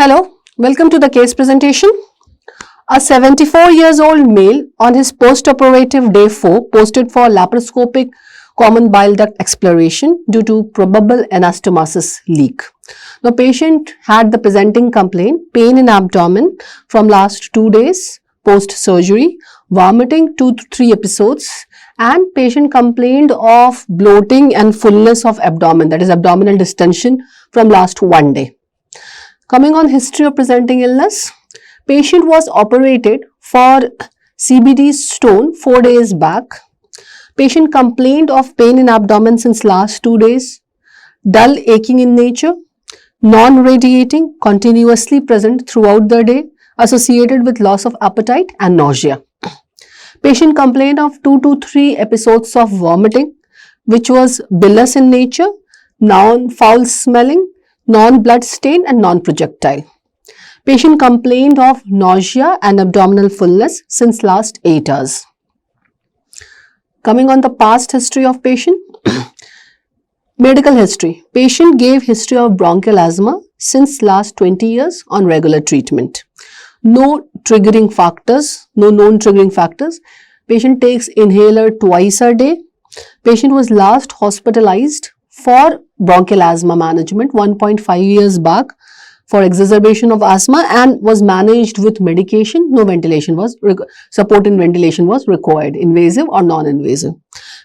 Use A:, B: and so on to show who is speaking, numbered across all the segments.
A: Hello, welcome to the case presentation. A 74 years old male on his post-operative day 4 posted for laparoscopic common bile duct exploration due to probable anastomosis leak. The patient had the presenting complaint, pain in abdomen from last 2 days post-surgery, vomiting 2 to 3 episodes, and patient complained of bloating and fullness of abdomen, that is abdominal distension from last 1 day. Coming on history of presenting illness, patient was operated for CBD stone 4 days back. Patient complained of pain in abdomen since last 2 days, dull aching in nature, non-radiating, continuously present throughout the day, associated with loss of appetite and nausea. Patient complained of 2 to 3 episodes of vomiting, which was bilious in nature, non-foul smelling, non-blood stain and non-projectile. Patient complained of nausea and abdominal fullness since last 8 hours. Coming on the past history of patient. Medical history. Patient gave history of bronchial asthma since last 20 years on regular treatment. No triggering factors, no known triggering factors. Patient takes inhaler twice a day. Patient was last hospitalized for bronchial asthma management 1.5 years back for exacerbation of asthma and was managed with medication. No ventilation was support in ventilation was required, invasive or non-invasive.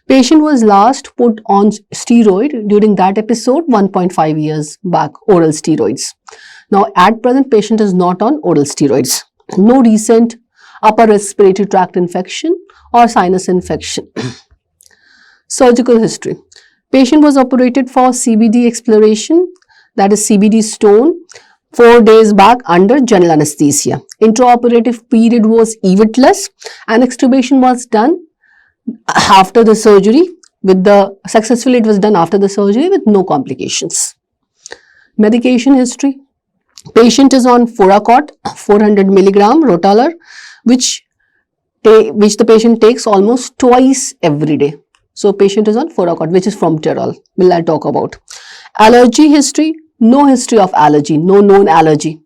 A: Patient was last put on steroid during that episode 1.5 years back, oral steroids. Now at present patient is not on oral steroids. No recent upper respiratory tract infection or sinus infection. Surgical history. Patient was operated for CBD exploration, that is CBD stone, 4 days back under general anesthesia. Intraoperative period was evitless and extubation was done after the surgery successfully it was done after the surgery with no complications. Medication history. Patient is on Foracort 400 milligram Rotaler, which the patient takes almost twice every day. So patient is on Foracort, which is from Terol. I'll talk about. Allergy history. No history of allergy, no known allergy.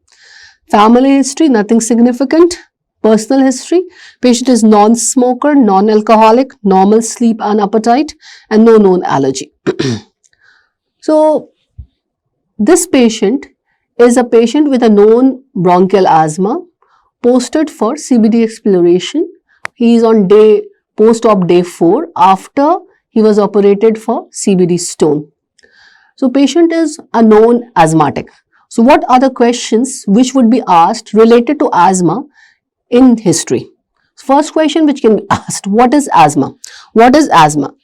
A: Family history, nothing significant. Personal history, patient is non-smoker, non-alcoholic, normal sleep and appetite, and no known allergy. So, this patient is a patient with a known bronchial asthma, posted for CBD exploration. He is on post-op day 4 after he was operated for CBD stone. So, patient is a known asthmatic. So, what are the questions which would be asked related to asthma in history? First question which can be asked, what is asthma? What is asthma?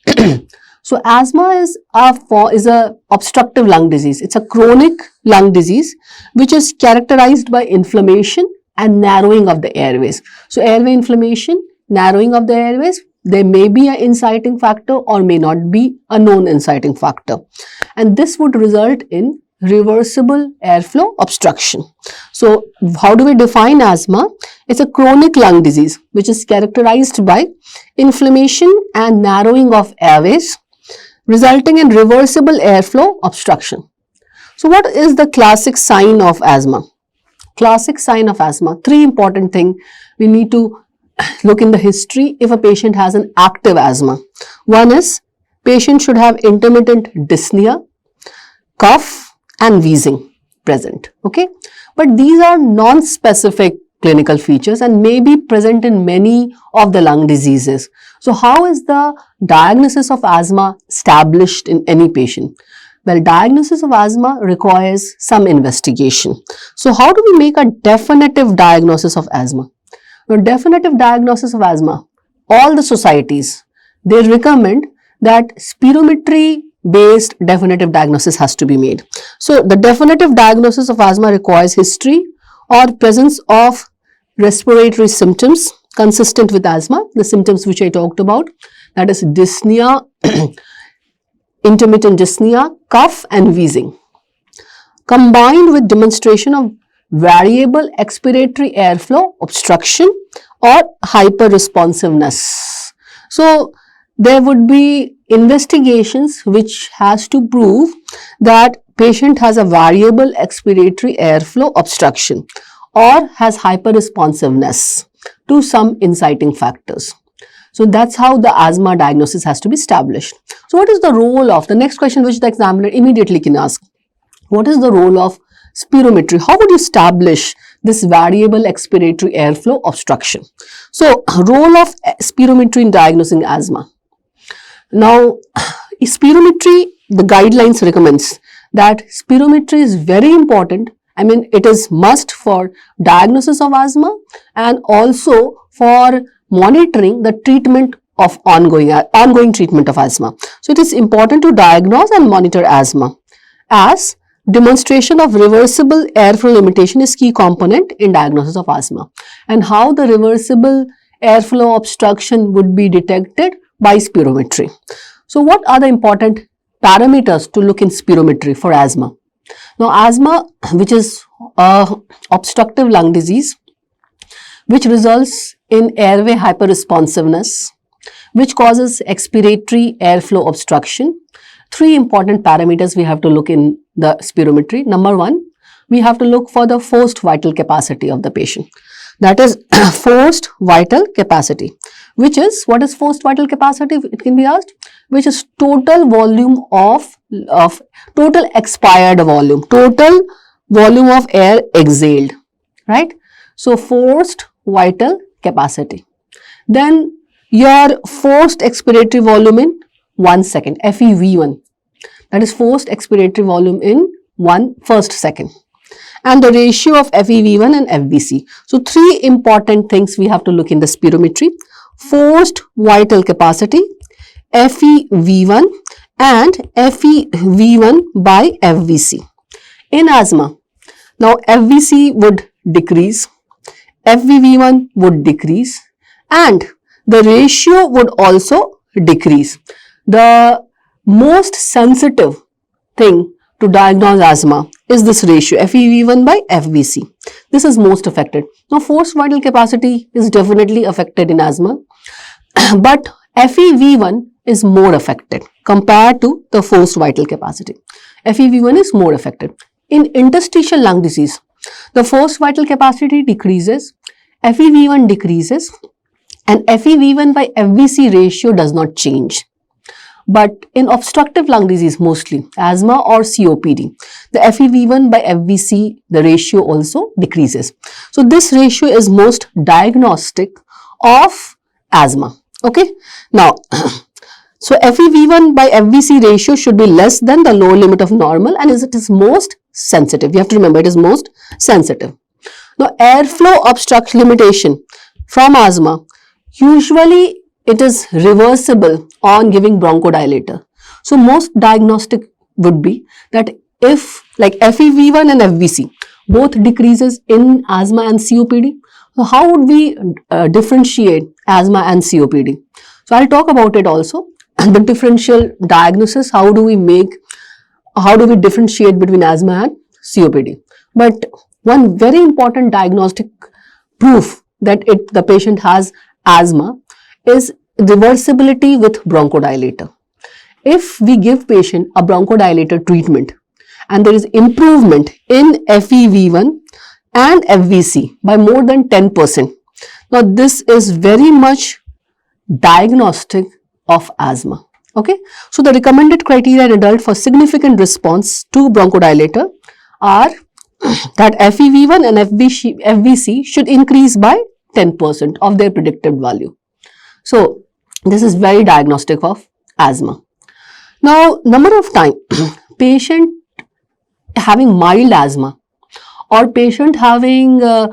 A: So, asthma is a obstructive lung disease. It's a chronic lung disease which is characterized by inflammation and narrowing of the airways. So, airway inflammation, narrowing of the airways, there may be an inciting factor or may not be a known inciting factor. And this would result in reversible airflow obstruction. So, how do we define asthma? It's a chronic lung disease which is characterized by inflammation and narrowing of airways, resulting in reversible airflow obstruction. So, what is the classic sign of asthma? Classic sign of asthma, 3 important things we need to look in the history if a patient has an active asthma. One is patient should have intermittent dyspnea, cough and wheezing present. Okay, but these are non-specific clinical features and may be present in many of the lung diseases. So, how is the diagnosis of asthma established in any patient? Well, diagnosis of asthma requires some investigation. So, how do we make a definitive diagnosis of asthma? The definitive diagnosis of asthma, all the societies, they recommend that spirometry based definitive diagnosis has to be made. So, the definitive diagnosis of asthma requires history or presence of respiratory symptoms consistent with asthma, the symptoms which I talked about, that is dyspnea, intermittent dyspnea, cough and wheezing, combined with demonstration of variable expiratory airflow obstruction or hyperresponsiveness. So, there would be investigations which has to prove that patient has a variable expiratory airflow obstruction or has hyperresponsiveness to some inciting factors. So that's how the asthma diagnosis has to be established. So what is the role of, the next question which the examiner immediately can ask, what is the role of spirometry? How would you establish this variable expiratory airflow obstruction? So role of spirometry in diagnosing asthma. Now spirometry, the guidelines recommends that spirometry is very important. I mean, it is must for diagnosis of asthma and also for monitoring the treatment of ongoing treatment of asthma. So it is important to diagnose and monitor asthma, as demonstration of reversible airflow limitation is key component in diagnosis of asthma. And how the reversible airflow obstruction would be detected? By spirometry. So what are the important parameters to look in spirometry for asthma? Now asthma, which is obstructive lung disease, which results in airway hyperresponsiveness, which causes expiratory airflow obstruction. Three important parameters we have to look in the spirometry. Number one, we have to look for the forced vital capacity of the patient. That is forced vital capacity, which is, what is forced vital capacity? It can be asked, which is total volume of total expired volume, total volume of air exhaled, right? So forced vital capacity. Then your forced expiratory volume in 1 second, FEV1, that is forced expiratory volume in 1 first second, and the ratio of FEV1 and FVC. So three important things we have to look in the spirometry: forced vital capacity, FEV1 and FEV1 by FVC. In asthma, now FVC would decrease, FEV1 would decrease, and the ratio would also decrease. The most sensitive thing to diagnose asthma is this ratio, FEV1 by FVC. This is most affected. Now forced vital capacity is definitely affected in asthma, but FEV1 is more affected compared to the forced vital capacity. FEV1 is more affected. In interstitial lung disease, the forced vital capacity decreases, FEV1 decreases, and FEV1 by FVC ratio does not change. But in obstructive lung disease, mostly asthma or COPD, the FEV1 by FVC, the ratio also decreases. So this ratio is most diagnostic of asthma. Okay. Now, so FEV1 by FVC ratio should be less than the lower limit of normal, and it is most sensitive. You have to remember, it is most sensitive. Now, airflow obstruction limitation from asthma, usually it is reversible on giving bronchodilator. So most diagnostic would be that if like FEV1 and FVC both decreases in asthma and COPD, so how would we differentiate asthma and COPD? So I'll talk about it also. The differential diagnosis, how do we differentiate between asthma and COPD? But one very important diagnostic proof that the patient has asthma is reversibility with bronchodilator. If we give patient a bronchodilator treatment and there is improvement in FEV1 and FVC by more than 10%, now this is very much diagnostic of asthma. Okay, so the recommended criteria in adult for significant response to bronchodilator are that FEV1 and FVC should increase by 10% of their predicted value. So this is very diagnostic of asthma. Now, number of time patient having mild asthma or patient having not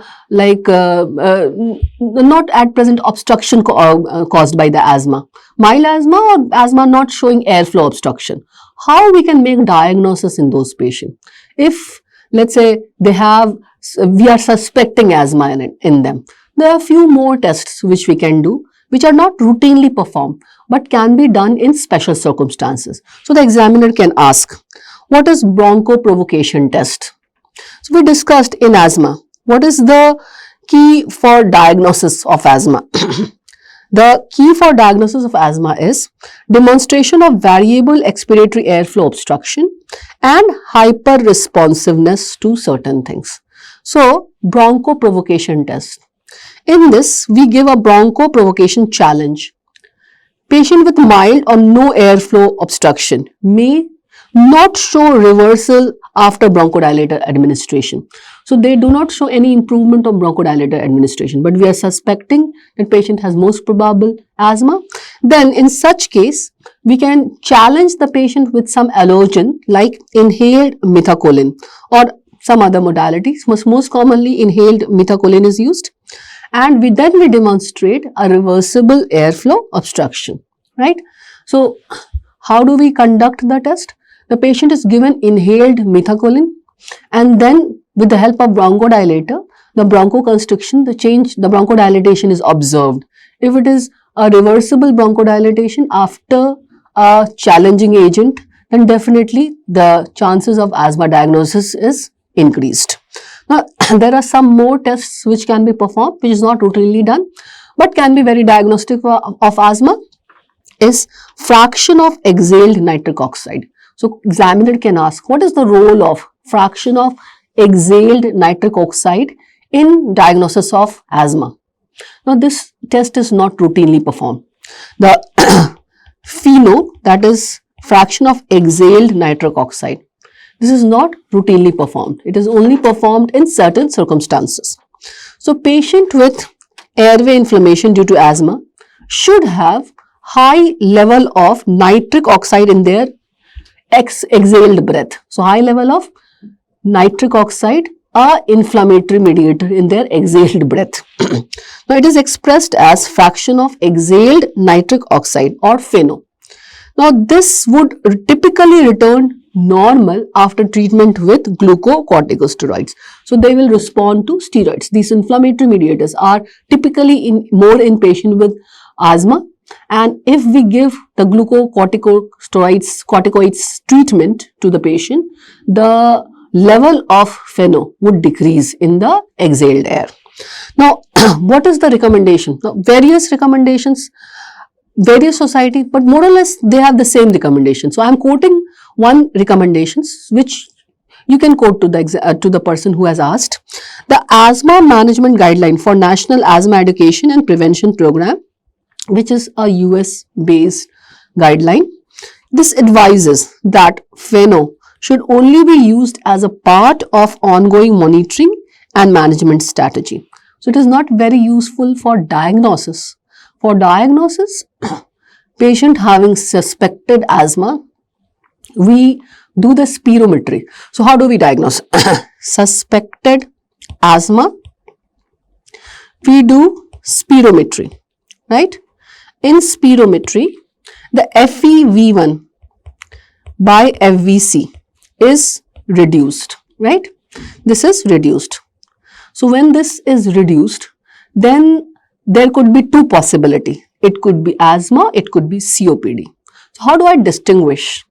A: at present obstruction caused by the asthma, mild asthma or asthma not showing airflow obstruction, how we can make diagnosis in those patients? If let's say we are suspecting asthma in them, there are a few more tests which we can do, which are not routinely performed but can be done in special circumstances. So the examiner can ask, what is bronchoprovocation test? So we discussed in asthma, what is the key for diagnosis of asthma? The key for diagnosis of asthma is demonstration of variable expiratory airflow obstruction and hyper responsiveness to certain things. So, bronchoprovocation test. In this, we give a bronchoprovocation challenge. Patient with mild or no airflow obstruction may not show reversal after bronchodilator administration. So they do not show any improvement of bronchodilator administration, but we are suspecting that patient has most probable asthma. Then in such case, we can challenge the patient with some allergen like inhaled methacholine or some other modalities. Most commonly inhaled methacholine is used, and we demonstrate a reversible airflow obstruction, right? So how do we conduct the test? The patient is given inhaled methacholine, and then with the help of bronchodilator, the bronchoconstriction, the bronchodilation is observed. If it is a reversible bronchodilation after a challenging agent, then definitely the chances of asthma diagnosis is increased. Now, there are some more tests which can be performed, which is not routinely done, but can be very diagnostic of asthma, is fraction of exhaled nitric oxide. So, examiner can ask, what is the role of fraction of exhaled nitric oxide in diagnosis of asthma? Now, this test is not routinely performed. The FeNO, that is fraction of exhaled nitric oxide, this is not routinely performed. It is only performed in certain circumstances. So, patient with airway inflammation due to asthma should have high level of nitric oxide in their exhaled breath. So, high level of nitric oxide, a inflammatory mediator in their exhaled breath. Now, it is expressed as fraction of exhaled nitric oxide or FeNO. Now, this would typically return normal after treatment with glucocorticosteroids. So, they will respond to steroids. These inflammatory mediators are typically more in patient with asthma, and if we give the corticoids treatment to the patient, the level of FeNO would decrease in the exhaled air. Now, what is the recommendation? Now, various recommendations, various society, but more or less they have the same recommendation. So, I am quoting one recommendations which you can quote to the person who has asked. The Asthma Management Guideline for National Asthma Education and Prevention Program, which is a US based guideline. This advises that FeNO should only be used as a part of ongoing monitoring and management strategy. So, it is not very useful for diagnosis. For diagnosis, patient having suspected asthma, we do the spirometry. So, how do we diagnose? Suspected asthma, we do spirometry, right? In spirometry, the FEV1 by FVC is reduced, right? This is reduced. So, when this is reduced, then there could be two possibilities. It could be asthma, it could be COPD. So, how do I distinguish?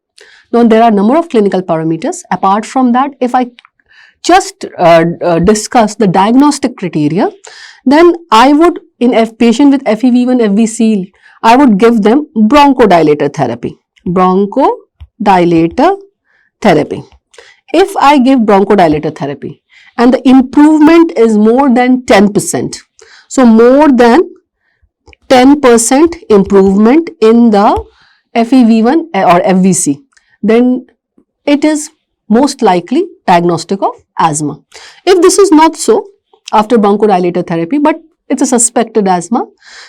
A: Now, there are a number of clinical parameters. Apart from that, if I just discuss the diagnostic criteria, then I would, in a patient with FEV1, FVC, I would give them bronchodilator therapy. Bronchodilator therapy. If I give bronchodilator therapy and the improvement is more than 10%, so more than 10% improvement in the FEV1 or FVC, then it is most likely diagnostic of asthma. If this is not so, after bronchodilator therapy, but it's a suspected asthma,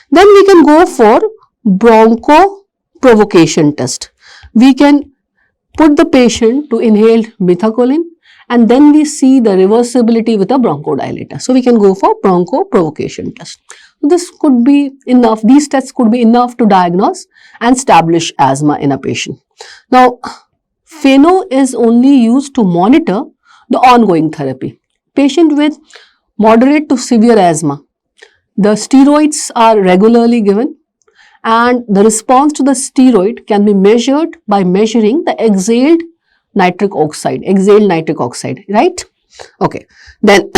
A: then we can go for bronchoprovocation test. We can put the patient to inhaled methacholine, and then we see the reversibility with a bronchodilator. So, we can go for bronchoprovocation test. This could be enough, these tests could be enough to diagnose and establish asthma in a patient. Now, FeNO is only used to monitor the ongoing therapy. Patient with moderate to severe asthma, the steroids are regularly given, and the response to the steroid can be measured by measuring the exhaled nitric oxide, right? Okay. Then,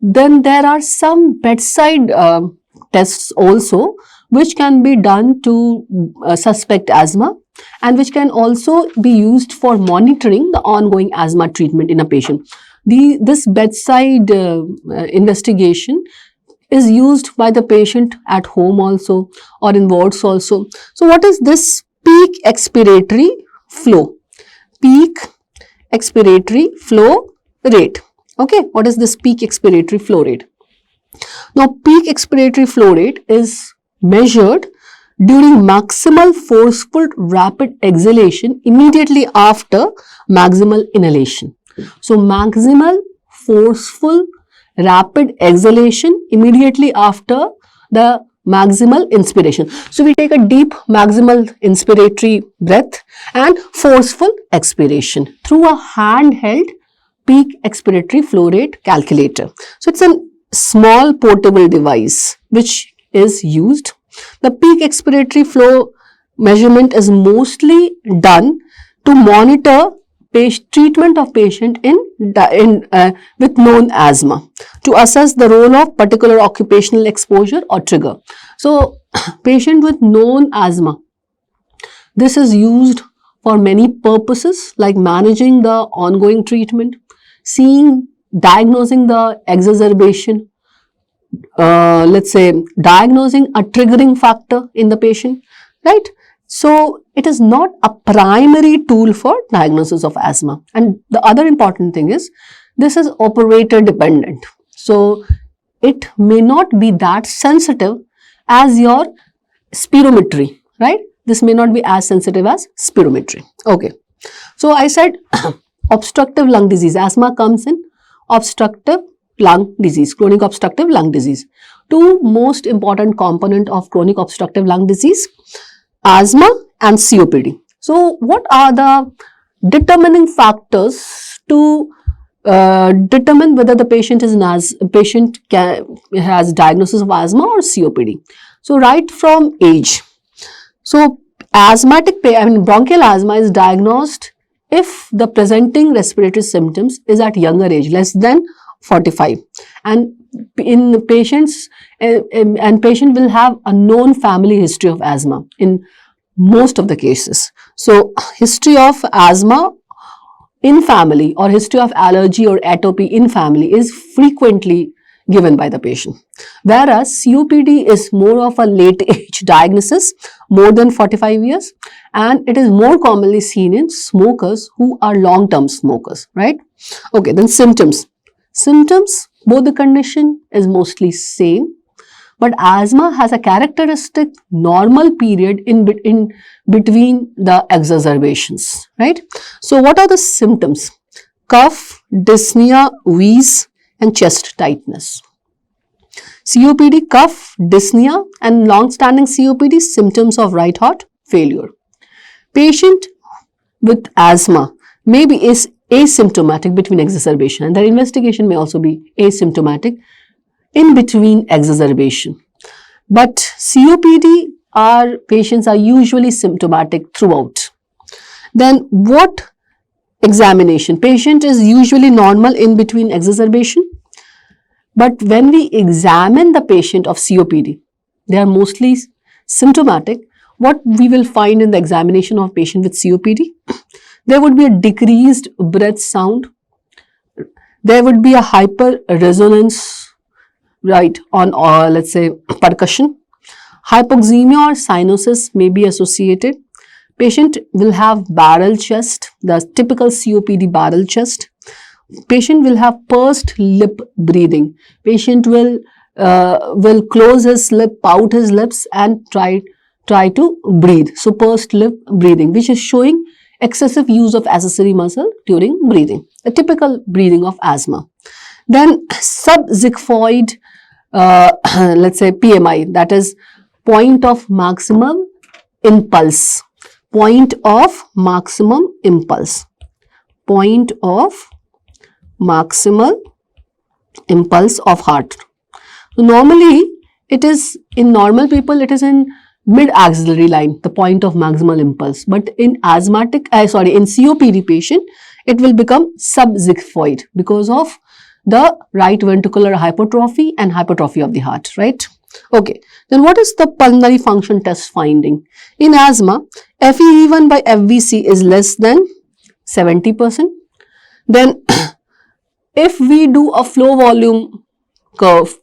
A: then there are some bedside tests also which can be done to suspect asthma. and which can also be used for monitoring the ongoing asthma treatment in a patient. This bedside investigation is used by the patient at home also or in wards also. So what is this peak expiratory flow? Peak expiratory flow rate. Okay, what is this peak expiratory flow rate? Now, peak expiratory flow rate is measured during maximal forceful rapid exhalation immediately after maximal inhalation. So, maximal forceful rapid exhalation immediately after the maximal inspiration. So, we take a deep maximal inspiratory breath and forceful expiration through a handheld peak expiratory flow rate calculator. So, it's a small portable device which is used. The peak expiratory flow measurement is mostly done to monitor treatment of patient with known asthma to assess the role of particular occupational exposure or trigger. So, patient with known asthma, this is used for many purposes like managing the ongoing treatment, diagnosing the exacerbation, let's say diagnosing a triggering factor in the patient, right? So, it is not a primary tool for diagnosis of asthma. And the other important thing is, this is operator dependent. So, it may not be that sensitive as your spirometry, right? This may not be as sensitive as spirometry. Okay. So, I said obstructive lung disease. Asthma comes in obstructive lung disease, chronic obstructive lung disease. Two most important component of chronic obstructive lung disease, asthma and COPD. So, what are the determining factors to determine whether the patient has diagnosis of asthma or COPD? So, right from age. So, bronchial asthma is diagnosed if the presenting respiratory symptoms is at younger age, less than 45, and in patients, and patient will have a known family history of asthma in most of the cases. So, history of asthma in family or history of allergy or atopy in family is frequently given by the patient. Whereas COPD is more of a late age diagnosis, more than 45 years, and it is more commonly seen in smokers who are long-term smokers, right? Okay, then symptoms. Symptoms, both the condition is mostly same, but asthma has a characteristic normal period in between the exacerbations, right? So, what are the symptoms? Cough, dyspnea, wheeze, and chest tightness. COPD, cough, dyspnea, and long-standing COPD, symptoms of right heart failure. Patient with asthma may be asymptomatic between exacerbation, and their investigation may also be asymptomatic in between exacerbation. But COPD, patients are usually symptomatic throughout. Then what examination? Patient is usually normal in between exacerbation, but when we examine the patient of COPD, they are mostly symptomatic. What we will find in the examination of patient with COPD? There would be a decreased breath sound. There would be a hyper resonance, right, on let's say percussion. Hypoxemia or cyanosis may be associated. Patient will have barrel chest, the typical COPD barrel chest. Patient will have pursed lip breathing. Patient will close his lip, pout his lips, and try to breathe. So, pursed lip breathing, which is showing excessive use of accessory muscle during breathing, a typical breathing of asthma. Then subxiphoid, let's say PMI, that is point of maximum impulse. Point of maximum impulse. Point of maximal impulse of heart. So, normally it is in normal people, it is in mid axillary line, the point of maximal impulse, but in asthmatic, in COPD patient, it will become subxiphoid because of the right ventricular hypertrophy and hypertrophy of the heart, right? Okay, then what is the pulmonary function test finding? In asthma, FEV1 by FVC is less than 70%. Then if we do a flow volume curve